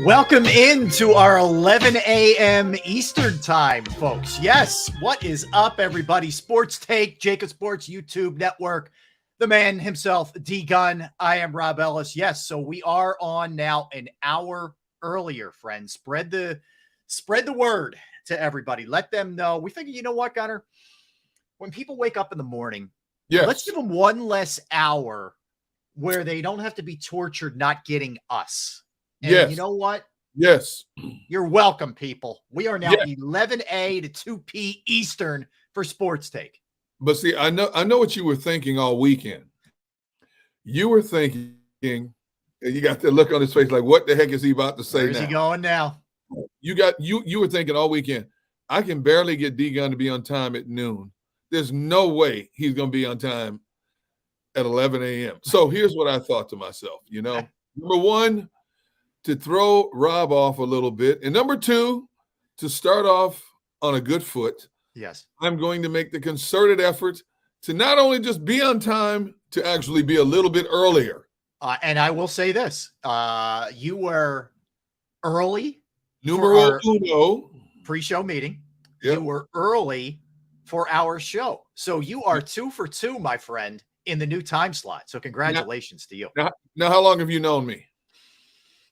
Welcome into our 11 a.m. Eastern time, folks. Yes, what is up, everybody? Sports Take, JAKIB Sports YouTube Network. The man himself, D-Gun. I am Rob Ellis. Yes, so we are on now an hour earlier, friends. Spread the word to everybody. Let them know. We figure, you know what, Gunner? When people wake up in the morning, let's give them one less hour where they don't have to be tortured not getting us. And you know what? Yes. You're welcome, people. We are now 11 a to 2 p Eastern for Sports Take. But see, I know what you were thinking all weekend. You were thinking, and you got that look on his face like, what the heck is he about to say now? Where's he going now? You were thinking all weekend, I can barely get D-Gun to be on time at noon. There's no way he's going to be on time at 11 a.m. So here's what I thought to myself, number one, to throw Rob off a little bit. And number two, to start off on a good foot. Yes. I'm going to make the concerted effort to not only just be on time, to actually be a little bit earlier. And I will say this. You were early. Numero uno. Pre-show meeting. Yep. You were early for our show. So you are 2 for 2, my friend, in the new time slot. So congratulations to you. Now, how long have you known me?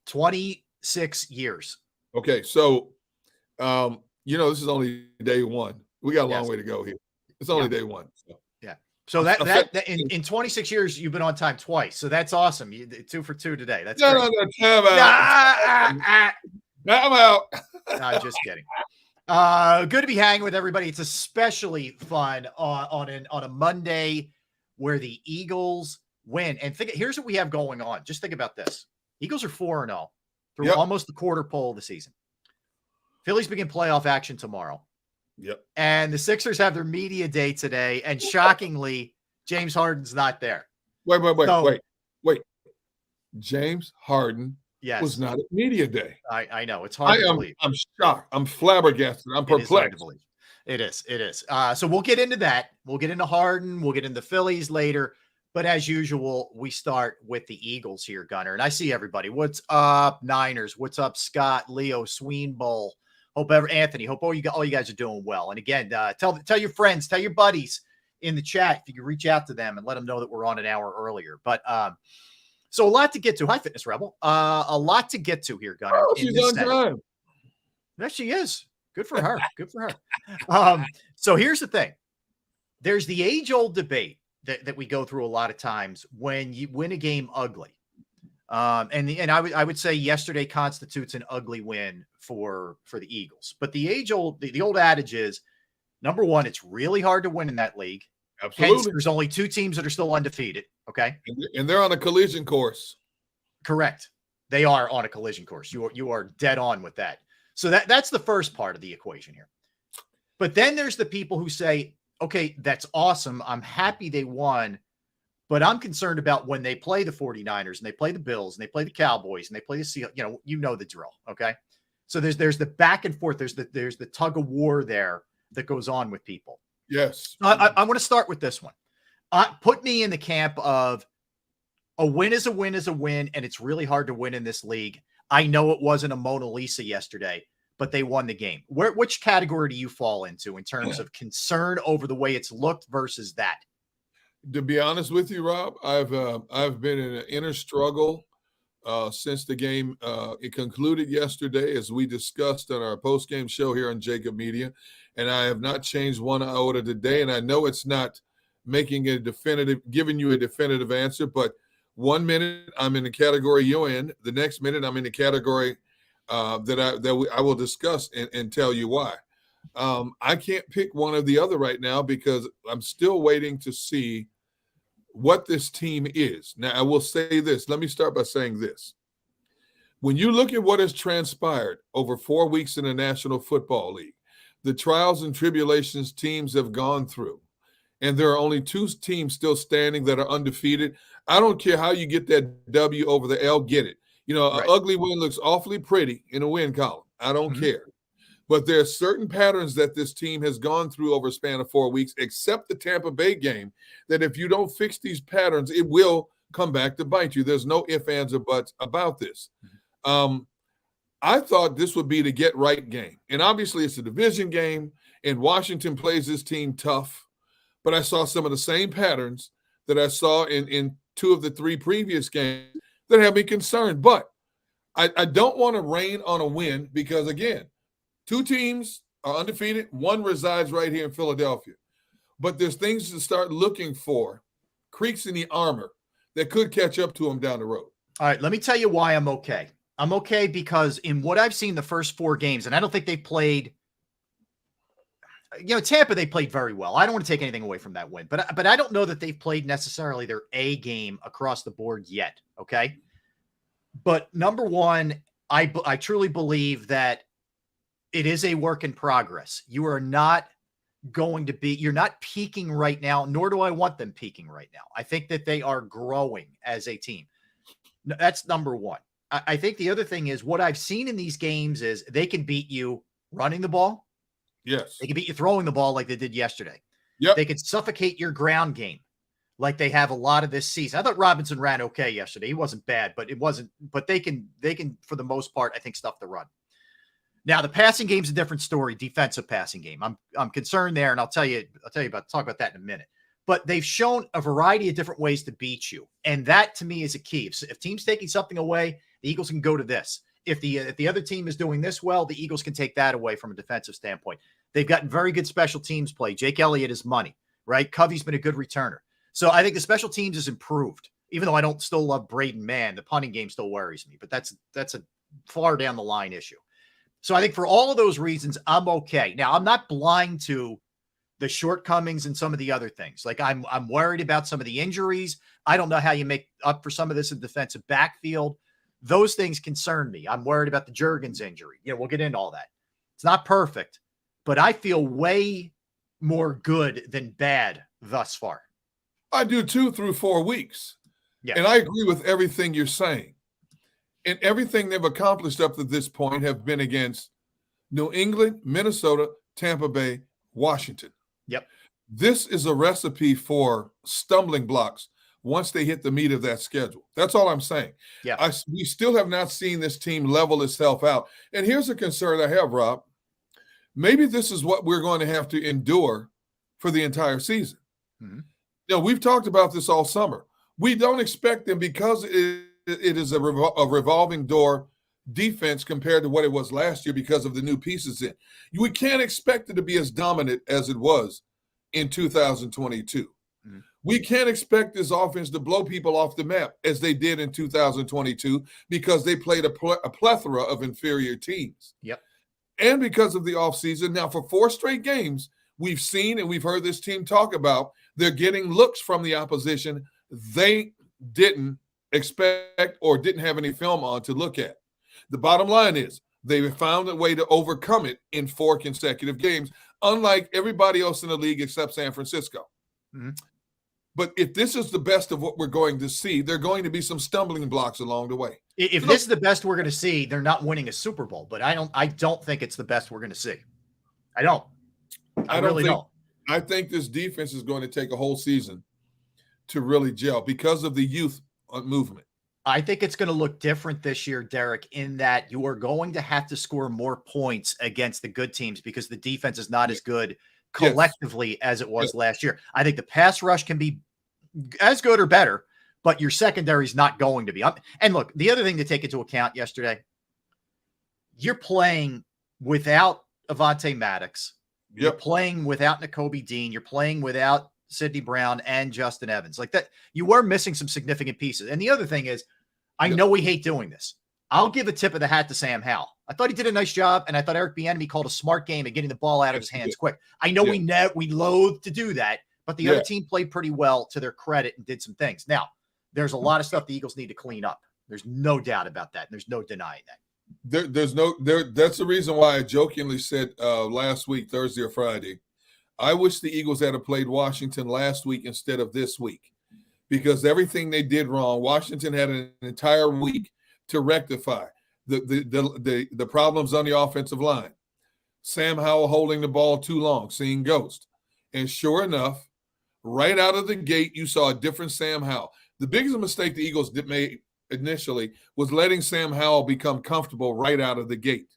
26 years. Okay, so this is only day one. We got a long way to go here. It's only day one. So that in 26 years you've been on time twice. So that's awesome. You 2 for 2 today. That's no, great. I'm out. No, just kidding. Good to be hanging with everybody. It's especially fun on a Monday where the Eagles win. And here's what we have going on. Just think about this. Eagles are 4-0 through almost the quarter pole of the season. Phillies begin playoff action tomorrow. Yep. And the Sixers have their media day today. And shockingly, James Harden's not there. Wait. James Harden was not at media day. I know. It's hard to believe. I'm shocked. I'm flabbergasted. I'm perplexed. It is. So we'll get into that. We'll get into Harden. We'll get into Phillies later. But as usual, we start with the Eagles here, Gunner. And I see everybody. What's up, Niners? What's up, Scott, Leo, Sweenbull? Anthony. Hope all you guys are doing well. And again, tell your friends, tell your buddies in the chat if you can reach out to them and let them know that we're on an hour earlier. But so a lot to get to. Hi, Fitness Rebel. A lot to get to here, Gunner. She's on time. Yes, she is. Good for her. Good for her. So here's the thing. There's the age-old debate that we go through a lot of times when you win a game ugly. And I would say yesterday constitutes an ugly win for the Eagles. But the old adage is, number one, it's really hard to win in that league. Absolutely. Hence, there's only 2 teams that are still undefeated. Okay. And they're on a collision course. Correct. They are on a collision course. You are dead on with that. So that's the first part of the equation here. But then there's the people who say, okay, that's awesome. I'm happy they won, but I'm concerned about when they play the 49ers and they play the Bills and they play the Cowboys and they play the Seahawks. You know the drill. Okay. So there's the back and forth. There's the tug of war there that goes on with people. Yes. I want to start with this one. Put me in the camp of a win is a win is a win, and it's really hard to win in this league. I know it wasn't a Mona Lisa yesterday, but they won the game. Which category do you fall into in terms of concern over the way it's looked versus that? To be honest with you, Rob, I've been in an inner struggle since the game it concluded yesterday, as we discussed on our post-game show here on JAKIB Media, and I have not changed one iota today. And I know it's not giving you a definitive answer, but 1 minute I'm in the category you're in, the next minute I'm in the category that I will discuss and tell you why. I can't pick one or the other right now because I'm still waiting to see what this team is. Now, I will say this. Let me start by saying this. When you look at what has transpired over 4 weeks in the National Football League, the trials and tribulations teams have gone through, and there are only 2 teams still standing that are undefeated. I don't care how you get that W over the L, get it. An ugly win looks awfully pretty in a win column. I don't care. But there are certain patterns that this team has gone through over a span of 4 weeks, except the Tampa Bay game, that if you don't fix these patterns, it will come back to bite you. There's no ifs, ands, or buts about this. I thought this would be the get-right game. And obviously it's a division game, and Washington plays this team tough. But I saw some of the same patterns that I saw in 2 of the 3 previous games that have me concerned. But I don't want to rain on a win because, again, 2 teams are undefeated. 1 resides right here in Philadelphia. But there's things to start looking for, creaks in the armor, that could catch up to them down the road. All right, let me tell you why I'm okay. I'm okay because in what I've seen the first 4 games, and I don't think they played – Tampa, they played very well. I don't want to take anything away from that win, but I don't know that they've played necessarily their A game across the board yet, okay? But number one, I truly believe that it is a work in progress. You are not going to be – you're not peaking right now, nor do I want them peaking right now. I think that they are growing as a team. That's number one. I think the other thing is what I've seen in these games is they can beat you running the ball. Yes. They can beat you throwing the ball like they did yesterday. Yep. They could suffocate your ground game like they have a lot of this season. I thought Robinson ran okay yesterday. He wasn't bad, but they can, for the most part, I think, stuff the run. Now, the passing game's a different story, defensive passing game. I'm concerned there, and I'll talk about that in a minute. But they've shown a variety of different ways to beat you. And that, to me, is a key. If team's taking something away, the Eagles can go to this. If the other team is doing this well, the Eagles can take that away from a defensive standpoint. They've gotten very good special teams play. Jake Elliott is money, right? Covey's been a good returner. So I think the special teams has improved, even though I don't still love Braden Mann. The punting game still worries me, but that's a far down the line issue. So I think for all of those reasons, I'm okay. Now, I'm not blind to the shortcomings and some of the other things. Like I'm worried about some of the injuries. I don't know how you make up for some of this in defensive backfield. Those things concern me. I'm worried about the Juergens injury. We'll get into all that. It's not perfect, but I feel way more good than bad thus far. I do 2 through 4 weeks. Yeah. And I agree with everything you're saying. And everything they've accomplished up to this point have been against New England, Minnesota, Tampa Bay, Washington. Yep. This is a recipe for stumbling blocks once they hit the meat of that schedule. That's all I'm saying. Yeah. We still have not seen this team level itself out. And here's a concern I have, Rob. Maybe this is what we're going to have to endure for the entire season. Mm-hmm. We've talked about this all summer. We don't expect them, because it is a revolving door defense compared to what it was last year because of the new pieces in. We can't expect it to be as dominant as it was in 2022. Mm-hmm. We can't expect this offense to blow people off the map as they did in 2022 because they played a plethora of inferior teams. Yep. And because of the offseason. Now, for 4 straight games, we've seen and we've heard this team talk about they're getting looks from the opposition they didn't expect or didn't have any film on to look at. The bottom line is they found a way to overcome it in 4 consecutive games, unlike everybody else in the league except San Francisco. Mm-hmm. But if this is the best of what we're going to see, there are going to be some stumbling blocks along the way. If this is the best we're going to see, they're not winning a Super Bowl. But I don't think it's the best we're going to see. I don't. I really don't. I think this defense is going to take a whole season to really gel because of the youth movement. I think it's going to look different this year, Derek, in that you are going to have to score more points against the good teams because the defense is not as good collectively as it was last year. I think the pass rush can be as good or better, but your secondary is not going to be. And look, the other thing to take into account yesterday, you're playing without Avonte Maddox. Yep. You're playing without Nakobe Dean. You're playing without Sidney Brown and Justin Evans. Like that, you were missing some significant pieces. And the other thing is, I know we hate doing this. I'll give a tip of the hat to Sam Howell. I thought he did a nice job, and I thought Eric Bieniemy called a smart game at getting the ball out of his hands quick. I know we loathe to do that, but the other team played pretty well to their credit and did some things. Now, there's a lot of stuff the Eagles need to clean up. There's no doubt about that. And there's no denying that. That's the reason why I jokingly said last week, Thursday or Friday, I wish the Eagles had played Washington last week instead of this week, because everything they did wrong, Washington had an entire week to rectify the problems on the offensive line. Sam Howell holding the ball too long, seeing ghost. And sure enough, right out of the gate, you saw a different Sam Howell. The biggest mistake the Eagles made initially was letting Sam Howell become comfortable right out of the gate.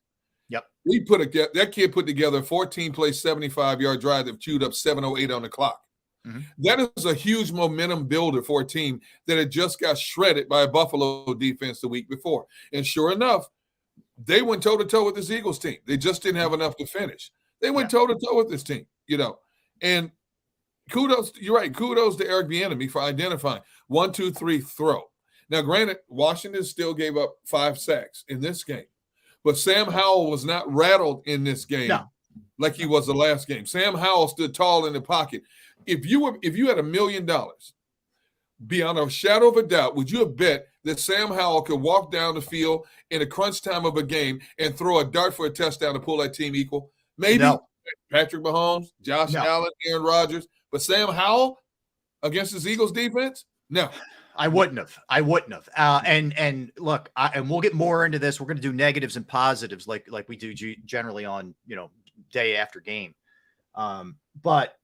Yep. That kid put together a 14-play, 75-yard drive that chewed up 7:08 on the clock. Mm-hmm. That is a huge momentum builder for a team that had just got shredded by a Buffalo defense the week before. And sure enough, they went toe-to-toe with this Eagles team. They just didn't have enough to finish. They went toe-to-toe with this team, And kudos, you're right, kudos to Eric Bieniemy for identifying 1, 2, 3, throw. Now, granted, Washington still gave up 5 sacks in this game. But Sam Howell was not rattled in this game like he was the last game. Sam Howell stood tall in the pocket. If you had $1 million, beyond a shadow of a doubt, would you have bet that Sam Howell could walk down the field in a crunch time of a game and throw a dart for a touchdown to pull that team equal? Maybe. No. Patrick Mahomes, Josh Allen, Aaron Rodgers. But Sam Howell against this Eagles defense? No. I wouldn't have. And look, and we'll get more into this. We're going to do negatives and positives like we do generally on, day after game. But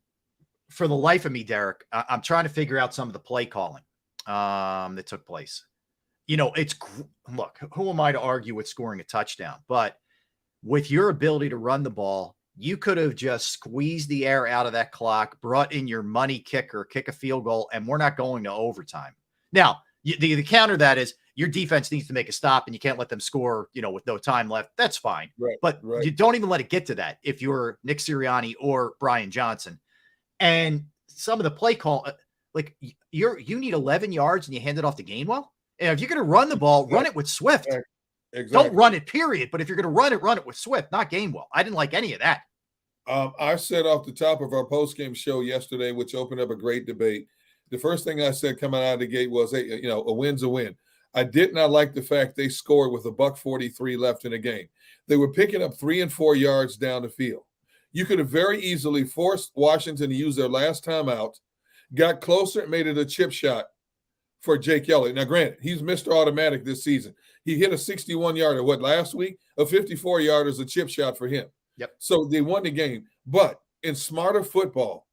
for the life of me, Derek, I'm trying to figure out some of the play calling that took place. Look, who am I to argue with scoring a touchdown? But with your ability to run the ball, you could have just squeezed the air out of that clock, brought in your money kicker, kick a field goal, and we're not going to overtime. Now, the counter that is your defense needs to make a stop and you can't let them score, with no time left. That's fine. Right, but you don't even let it get to that if you're Nick Sirianni or Brian Johnson. And some of the play call, like you need 11 yards and you hand it off to Gainwell. And if you're going to run the ball, run it with Swift. Exactly. Don't run it, period. But if you're going to run it with Swift, not Gainwell. I didn't like any of that. I said off the top of our postgame show yesterday, which opened up a great debate, the first thing I said coming out of the gate was, hey, a win's a win. I did not like the fact they scored with $1:43 left in the game. They were picking up 3 and 4 yards down the field. You could have very easily forced Washington to use their last timeout, got closer, and made it a chip shot for Jake Elliott. Now, granted, he's Mr. Automatic this season. He hit a 61-yarder, last week? A 54-yarder is a chip shot for him. Yep. So they won the game. But in smarter football,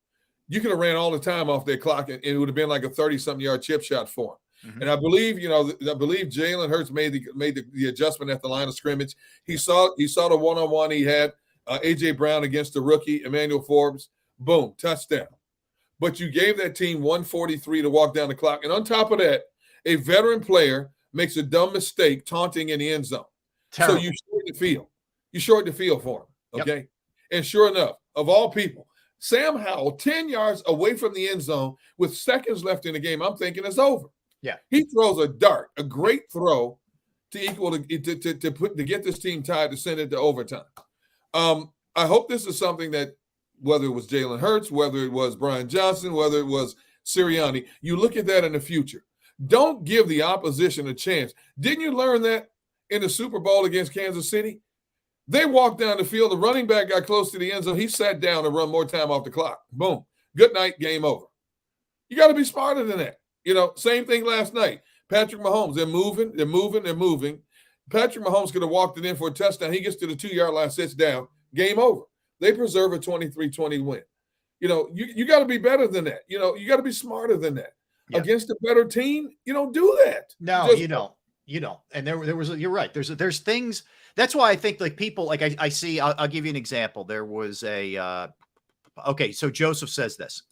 you could have ran all the time off their clock, and it would have been like a 30-something-yard chip shot for him. Mm-hmm. And I believe, Jalen Hurts made the adjustment at the line of scrimmage. He saw the one-on-one he had, A.J. Brown against the rookie, Emmanuel Forbes. Boom, touchdown. But you gave that team 1:43 to walk down the clock. And on top of that, a veteran player makes a dumb mistake taunting in the end zone. Terrible. So you shorten the field. You shorten the field for him, okay? Yep. And sure enough, of all people, Sam Howell, 10 yards away from the end zone with seconds left in the game, I'm thinking it's over. Yeah. He throws a dart, a great throw to get this team tied to send it to overtime. I hope this is something that, whether it was Jalen Hurts, whether it was Brian Johnson, whether it was Sirianni, you look at that in the future. Don't give the opposition a chance. Didn't you learn that in the Super Bowl against Kansas City? They walked down the field. The running back got close to the end zone. He sat down and run more time off the clock. Boom. Good night. Game over. You got to be smarter than that. Same thing last night. Patrick Mahomes, they're moving. Patrick Mahomes could have walked it in for a touchdown. He gets to the 2-yard line, sits down. Game over. They preserve a 23-20 win. You got to be better than that. You got to be smarter than that. Yeah. Against a better team, you don't do that. No, you don't. And there was, you're right. There's things. That's why I think like people, like I see, I'll give you an example. There was so Joseph says this.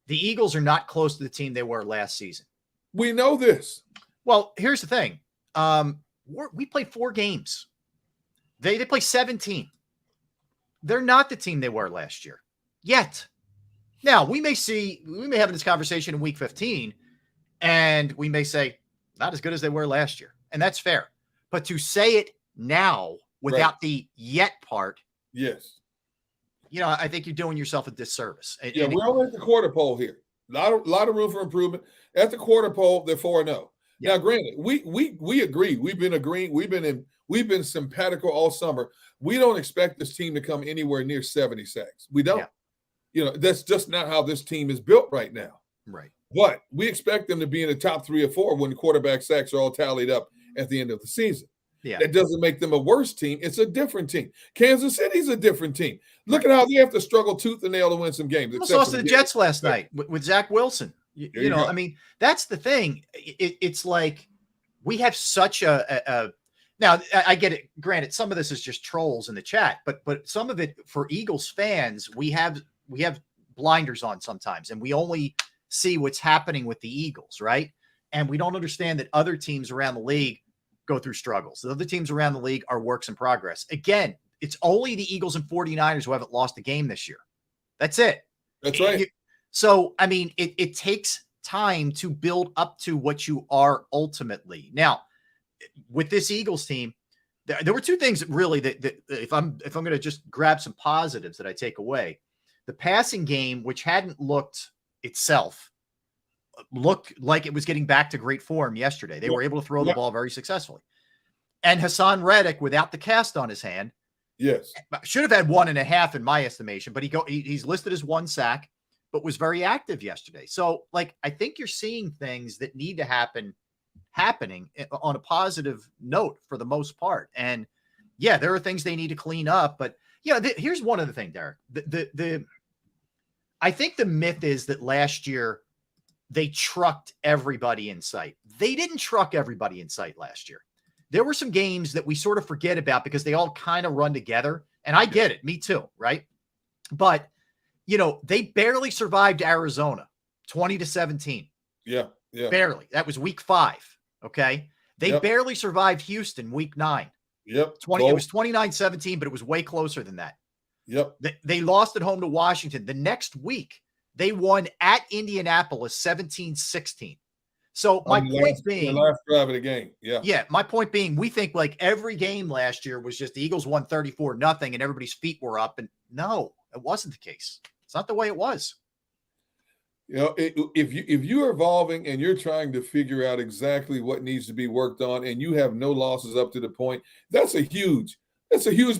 The Eagles are not close to the team they were last season. We know this. Well, here's the thing. We played 4 games. They play 17. They're not the team they were last year yet. Now, we may have this conversation in week 15, and we may say, not as good as they were last year. And that's fair. But to say it now without the yet part. Yes. I think you're doing yourself a disservice. We're only at the quarter pole here. A lot of room for improvement. At the quarter pole, they're 4-0. Yeah. Now, granted, we agree. We've been agreeing. We've been simpatico all summer. We don't expect this team to come anywhere near 70 sacks. We don't. Yeah. That's just not how this team is built right now. Right. But we expect them to be in the top 3 or 4 when the quarterback sacks are all tallied up at the end of the season. Yeah. That doesn't make them a worse team. It's a different team. Kansas City's a different team. Look at how they have to struggle tooth and nail to win some games. Almost lost to the Jets last night with Zach Wilson. I mean, that's the thing. It's like we have such a now I get it. Granted, some of this is just trolls in the chat, but some of it for Eagles fans, we have blinders on sometimes, and we only see what's happening with the Eagles, right? And we don't understand that other teams around the league go through struggles. The other teams around the league are works in progress. Again, it's only the Eagles and 49ers who haven't lost a game this year. That's it. That's right. So, I mean, it takes time to build up to what you are ultimately. Now, with this Eagles team, there were two things really that if I'm going to just grab some positives that I take away, the passing game, which hadn't looked itself, looked like it was getting back to great form yesterday. They were able to throw the ball very successfully. And Hassan Reddick, without the cast on his hand, yes, should have had 1.5 in my estimation, but he's listed as 1 sack, but was very active yesterday. So, like, I think you're seeing things that need to happening on a positive note for the most part. And yeah, there are things they need to clean up, but yeah, here's one other thing, Derek. I think the myth is that last year they trucked everybody in sight. They didn't truck everybody in sight last year. There were some games that we sort of forget about because they all kind of run together. And I get it. Me too. Right. But, you know, they barely survived Arizona 20-17. Yeah. Yeah. Barely. That was week 5. Okay. They barely survived Houston week 9. Yep. It was 29-17, but it was way closer than that. Yep. They lost at home to Washington. The next week, they won at Indianapolis 17-16. So my point being, the last drive of the game. Yeah. Yeah. My point being, we think like every game last year was just the Eagles won 34-0 and everybody's feet were up. And no, it wasn't the case. It's not the way it was. You know, if you're evolving and you're trying to figure out exactly what needs to be worked on, and you have no losses up to the point, that's a huge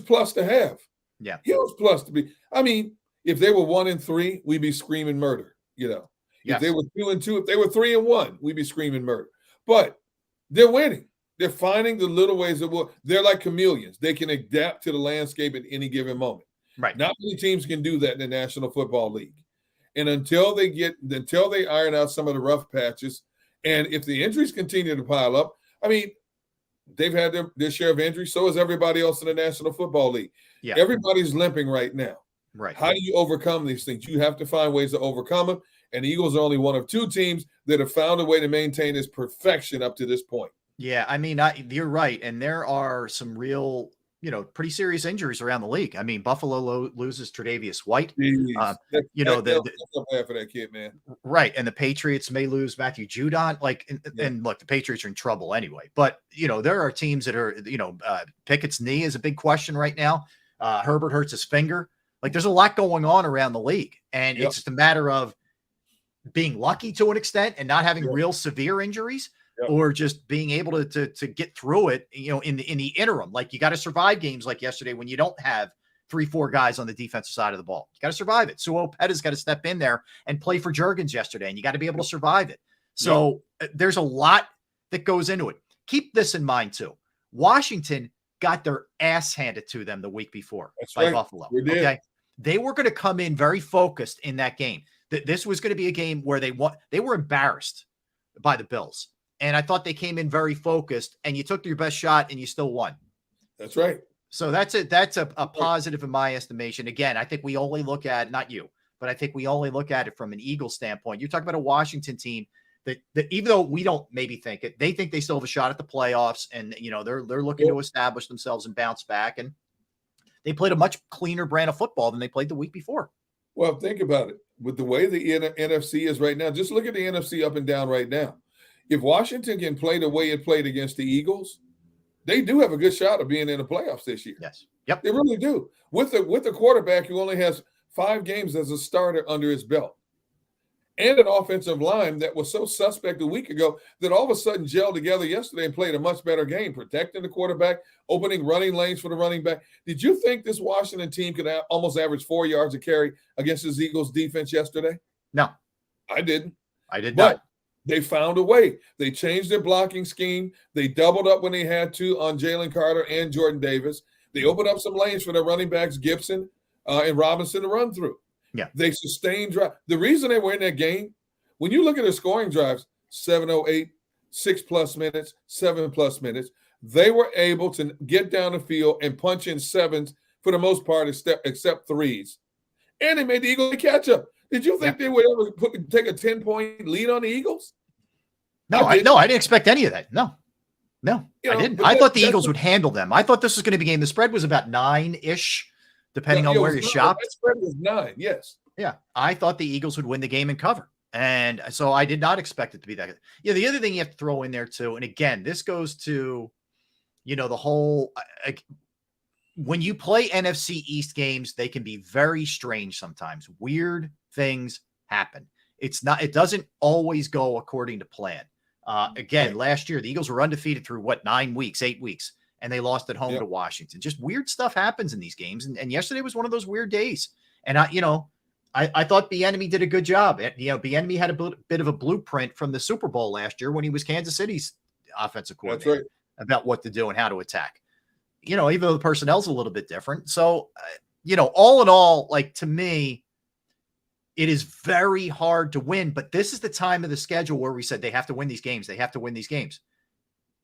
plus to have. Yeah. Huge plus to be. I mean, if they were 1-3, we'd be screaming murder, you know. Yes. If they were 2-2, if they were 3-1, we'd be screaming murder. But they're winning. They're finding the little ways that will. They're like chameleons. They can adapt to the landscape at any given moment. Right. Not many teams can do that in the National Football League. And until they iron out some of the rough patches, and if the injuries continue to pile up, I mean, they've had their share of injuries. So has everybody else in the National Football League. Yeah. Everybody's limping right now. Right. How do you overcome these things? You have to find ways to overcome them. And the Eagles are only one of 2 teams that have found a way to maintain this perfection up to this point. Yeah, I mean, you're right. And there are some real, you know, pretty serious injuries around the league. I mean, Buffalo loses Tre'Davious White. You know, bad for that kid, man. Right. And the Patriots may lose Matthew Judon. Like, and look, the Patriots are in trouble anyway. But, you know, there are teams that are, you know, Pickett's knee is a big question right now. Herbert hurts his finger. Like, there's a lot going on around the league. And it's just a matter of being lucky to an extent and not having real severe injuries, or just being able to get through it, you know, in the interim. Like, you got to survive games like yesterday when you don't have 3-4 guys on the defensive side of the ball. You got to survive it. So Opeta's got to step in there and play for Juergens yesterday, and you got to be able to survive it. So there's a lot that goes into it. Keep this in mind too. Washington got their ass handed to them the week before by Buffalo. Okay. They were going to come in very focused in that game. This was going to be a game where they were embarrassed by the Bills. And I thought they came in very focused, and you took your best shot and you still won. That's right. So that's a positive in my estimation. Again, I think we only look at, not you, but I think we only look at it from an Eagle standpoint. You're talking about a Washington team that even though we don't maybe think it, they think they still have a shot at the playoffs, and, you know, they're looking to establish themselves and bounce back. And they played a much cleaner brand of football than they played the week before. Well, think about it. With the way the NFC is right now, just look at the NFC up and down right now. If Washington can play the way it played against the Eagles, they do have a good shot of being in the playoffs this year. Yes. Yep. They really do. With the quarterback who only has 5 games as a starter under his belt, and an offensive line that was so suspect a week ago that all of a sudden gelled together yesterday and played a much better game, protecting the quarterback, opening running lanes for the running back. Did you think this Washington team could almost average 4 yards a carry against this Eagles defense yesterday? No. I didn't. I did not. They found a way. They changed their blocking scheme. They doubled up when they had to on Jalen Carter and Jordan Davis. They opened up some lanes for their running backs, Gibson and Robinson, to run through. Yeah. They sustained drive. The reason they were in that game, when you look at their scoring drives, 708, 6+ minutes, 7+ minutes. They were able to get down the field and punch in sevens for the most part, except threes. And they made the Eagles catch up. Did you think they would ever take a 10-point lead on the Eagles? No, I didn't expect any of that. No, I didn't. I thought the Eagles would handle them. I thought this was going to be a game. The spread was about 9-ish, depending on where you shopped. That spread was 9, yes. Yeah, I thought the Eagles would win the game and cover. And so I did not expect it to be that good. Yeah, the other thing you have to throw in there too, and again, this goes to, the whole, when you play NFC East games, they can be very strange sometimes. Weird things happen. It doesn't always go according to plan. Again, last year, the Eagles were undefeated through 8 weeks, and they lost at home to Washington. Just weird stuff happens in these games. And yesterday was one of those weird days. And I thought Bieniemy did a good job. Bieniemy had a bit of a blueprint from the Super Bowl last year when he was Kansas City's offensive coordinator about what to do and how to attack. Even though the personnel's a little bit different. So, all in all, to me, it is very hard to win. But this is the time of the schedule where we said they have to win these games. They have to win these games.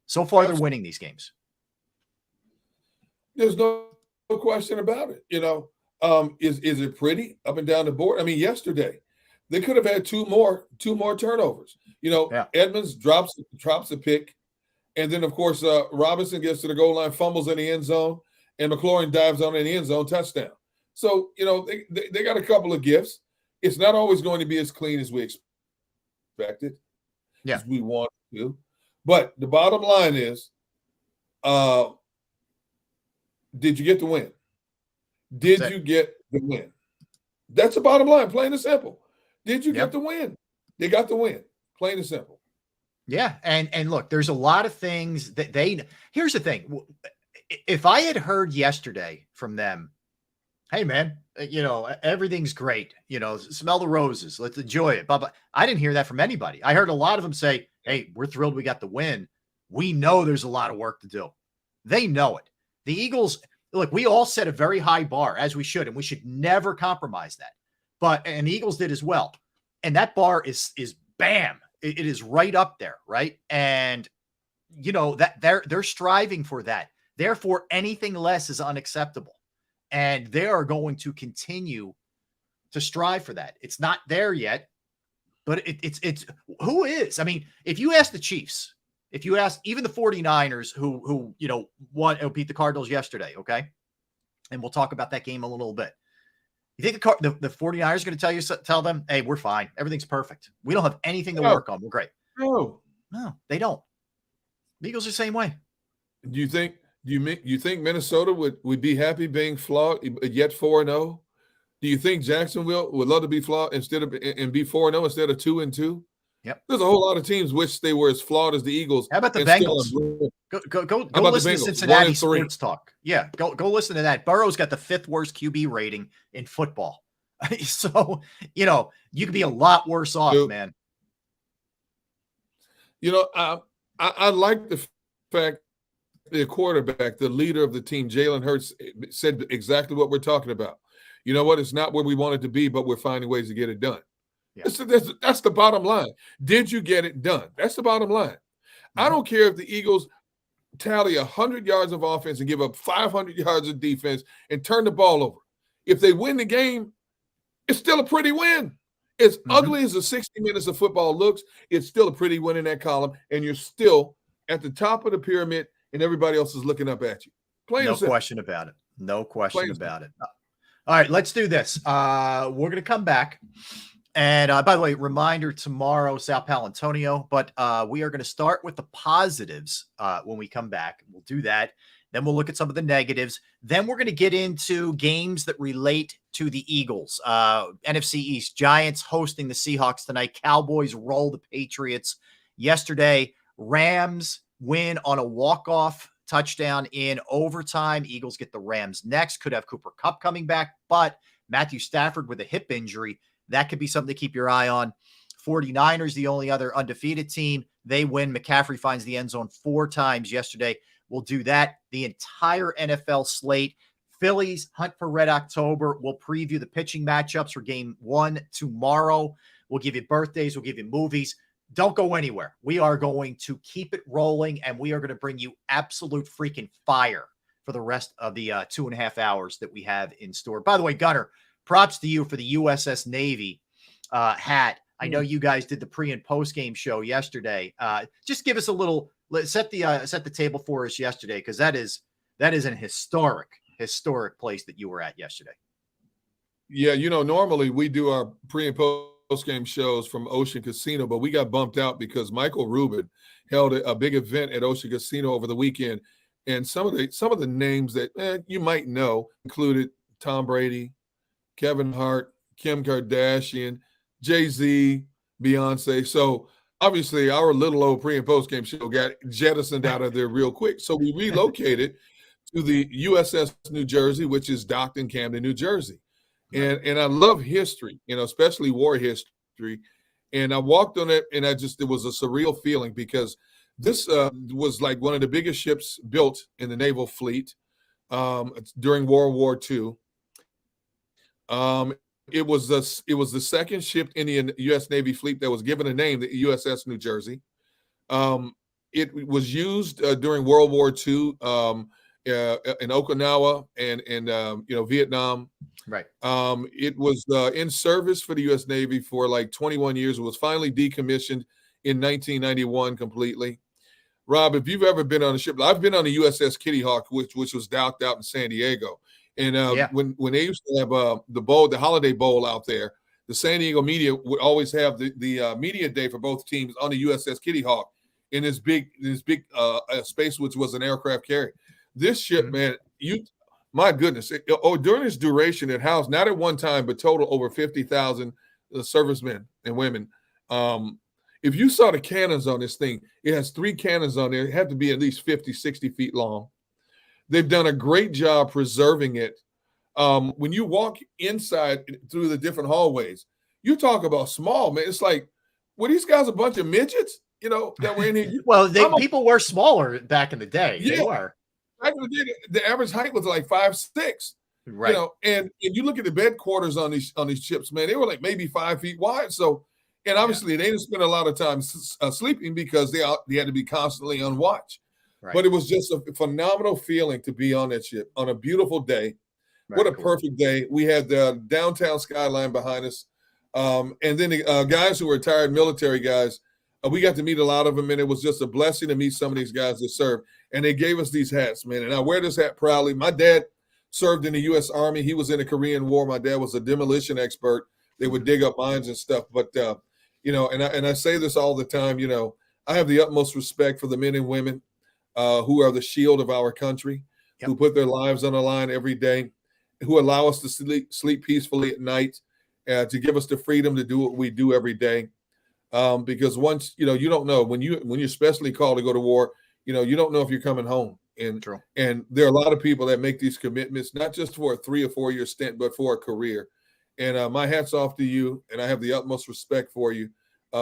So far, they're winning these games. There's no question about it. Is it pretty up and down the board? I mean, yesterday they could have had two more turnovers. Edmonds drops a pick, and then of course Robinson gets to the goal line, fumbles in the end zone, and McLaurin dives on in the end zone, touchdown. So they got a couple of gifts. It's not always going to be as clean as we expected, as we want to. But the bottom line is, did you get the win? Did you get the win? That's the bottom line, plain and simple. Did you get the win? They got the win, plain and simple. Yeah, and look, there's a lot of things that here's the thing. If I had heard yesterday from them, hey, man, everything's great. Smell the roses. Let's enjoy it. Blah, blah. I didn't hear that from anybody. I heard a lot of them say, hey, we're thrilled we got the win. We know there's a lot of work to do. They know it. The Eagles, look, we all set a very high bar, as we should, and we should never compromise that. And the Eagles did as well. And that bar is bam. It is right up there, right? And, that they're striving for that. Therefore, anything less is unacceptable. And they are going to continue to strive for that. It's not there yet, but it's who is? I mean, if you ask the Chiefs, if you ask even the 49ers who beat the Cardinals yesterday, okay? And we'll talk about that game a little bit. You think the 49ers are going to tell them, hey, we're fine. Everything's perfect. We don't have anything to work on. We're great. No, they don't. The Eagles are the same way. Do you think Minnesota would be happy being flawed yet 4-0? Do you think Jacksonville would love to be flawed and be 4-0 instead of 2-2? Yep. There's a whole lot of teams wish they were as flawed as the Eagles. How about the Bengals? Go listen to Cincinnati Sports Talk. Yeah, go listen to that. Burrow's got the 5th worst QB rating in football. So, you could be a lot worse off, man. I like the fact the quarterback, the leader of the team, Jalen Hurts, said exactly what we're talking about. You know what? It's not where we want it to be, but we're finding ways to get it done. Yeah. That's the bottom line. Did you get it done? That's the bottom line. Mm-hmm. I don't care if the Eagles tally 100 yards of offense and give up 500 yards of defense and turn the ball over. If they win the game, it's still a pretty win. As ugly as the 60 minutes of football looks, it's still a pretty win in that column, and you're still at the top of the pyramid, and everybody else is looking up at you. No question about it. No question about it. All right, let's do this. We're going to come back. And by the way, reminder, tomorrow, Sal Paolantonio, but we are going to start with the positives when we come back. We'll do that. Then we'll look at some of the negatives. Then we're going to get into games that relate to the Eagles. NFC East, Giants hosting the Seahawks tonight. Cowboys roll the Patriots. Yesterday, Rams win on a walk-off touchdown in overtime. Eagles get the Rams next. Could have Cooper Kupp coming back, but Matthew Stafford with a hip injury. That could be something to keep your eye on. 49ers, the only other undefeated team. They win. McCaffrey finds the end zone 4 times yesterday. We'll do that. The entire NFL slate. Phillies hunt for Red October. We'll preview the pitching matchups for game 1 tomorrow. We'll give you birthdays. We'll give you movies. don't go anywhere. We are going to keep it rolling, and we are going to bring you absolute freaking fire for the rest of the 2.5 hours that we have in store. By the way, Gunner, props to you for the USS Navy hat. I know you guys did the pre and post game show yesterday. Just give us a little set the table for us yesterday, because that is an historic place that you were at yesterday. Yeah, normally we do our pre and post game shows from Ocean Casino, but we got bumped out because Michael Rubin held a big event at Ocean Casino over the weekend, and some of the names that you might know included Tom Brady, Kevin Hart, Kim Kardashian, Jay-Z, Beyonce. So obviously our little old pre and post game show got jettisoned out of there real quick. So we relocated to the USS New Jersey, which is docked in Camden, New Jersey. And I love history, especially war history. And I walked on it, and it was a surreal feeling, because this was like one of the biggest ships built in the naval fleet during World War II. It was the second ship in the U.S. Navy fleet that was given a name, the USS New Jersey. It was used during World War II in Okinawa and Vietnam. Right. It was in service for the U.S. Navy for like 21 years. It was finally decommissioned in 1991 completely. Rob, if you've ever been on a ship, I've been on the USS Kitty Hawk, which was docked out in San Diego. And when they used to have the Holiday Bowl out there, the San Diego media would always have the media day for both teams on the USS Kitty Hawk in this big space, which was an aircraft carrier. This ship, man, my goodness, during its duration, it housed not at one time, but total over 50,000 servicemen and women. If you saw the cannons on this thing, it has 3 cannons on there. It had to be at least 50, 60 feet long. They've done a great job preserving it. When you walk inside through the different hallways, you talk about small, man. It's like, were these guys a bunch of midgets, that were in here? Well, people were smaller back in the day. Yeah. They were. Back in the day, the average height was like 5'6". Right. And you look at the bed quarters on these ships, man, they were like maybe 5 feet wide. So, and obviously they didn't spend a lot of time sleeping because they had to be constantly on watch. Right. But it was just a phenomenal feeling to be on that ship on a beautiful day. Right. What a perfect day. We had the downtown skyline behind us. And then the guys who were retired military guys, we got to meet a lot of them, and it was just a blessing to meet some of these guys that served. And they gave us these hats, man. And I wear this hat proudly. My dad served in the U.S. Army. He was in the Korean War. My dad was a demolition expert. They would dig up mines and stuff. But, and I say this all the time, I have the utmost respect for the men and women who are the shield of our country, who put their lives on the line every day, who allow us to sleep peacefully at night, to give us the freedom to do what we do every day. Because once, you don't know when you're specially called to go to war, you don't know if you're coming home. And there are a lot of people that make these commitments, not just for a 3 or 4 year stint, but for a career. And my hat's off to you. And I have the utmost respect for you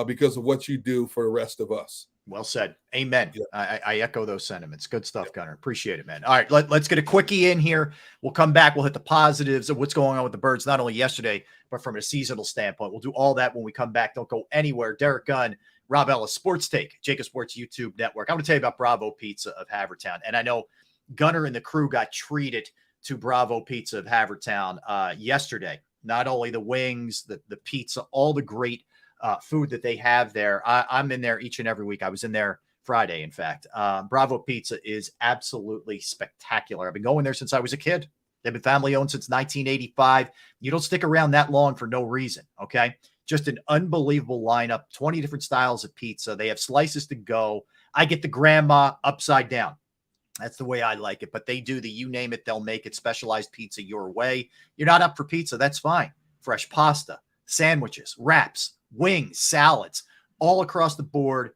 because of what you do for the rest of us. Well said. Amen. Yeah. I echo those sentiments. Good stuff, Gunner. Appreciate it, man. All right, let's get a quickie in here. We'll come back. We'll hit the positives of what's going on with the Birds, not only yesterday, but from a seasonal standpoint. We'll do all that when we come back. Don't go anywhere. Derek Gunn, Rob Ellis, Sports Take, JAKIB Sports YouTube Network. I'm going to tell you about Bravo Pizza of Havertown. And I know Gunner and the crew got treated to Bravo Pizza of Havertown yesterday. Not only the wings, the pizza, all the great food that they have there. I'm in there each and every week. I was in there Friday, in fact. Bravo Pizza is absolutely spectacular. I've been going there since I was a kid. They've been family owned since 1985. You don't stick around that long for no reason, okay? Just an unbelievable lineup, 20 different styles of pizza. They have slices to go. I get the grandma upside down. That's the way I like it. But they do the you name it, they'll make it, specialized pizza your way. You're not up for pizza, that's fine. Fresh pasta, sandwiches, wraps, wings, salads, all across the board.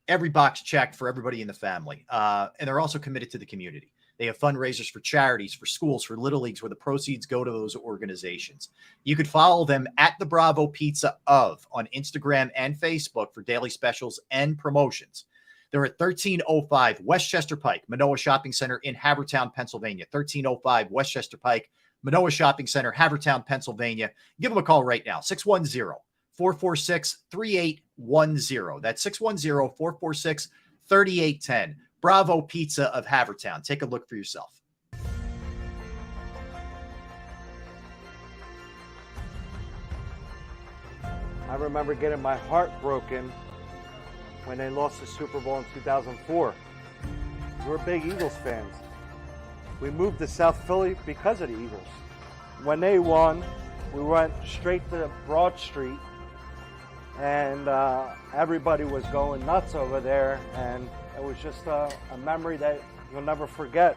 Every box checked for everybody in the family. And they're also committed to the community. They have fundraisers for charities, for schools, for little leagues, where the proceeds go to those organizations. You could follow them at the Bravo Pizza of on Instagram and Facebook for daily specials and promotions. They're at 1305 Westchester Pike, Manoa Shopping Center in Havertown, Pennsylvania. 1305 Westchester Pike, Manoa Shopping Center, Havertown, Pennsylvania. Give them a call right now, 610-446-3888. That's 610-446-3810. Bravo Pizza of Havertown. Take a look for yourself. I remember getting my heart broken when they lost the Super Bowl in 2004. We were big Eagles fans. We moved to South Philly because of the Eagles. When they won, we went straight to Broad Street, and everybody was going nuts over there, and it was just a memory that you'll never forget.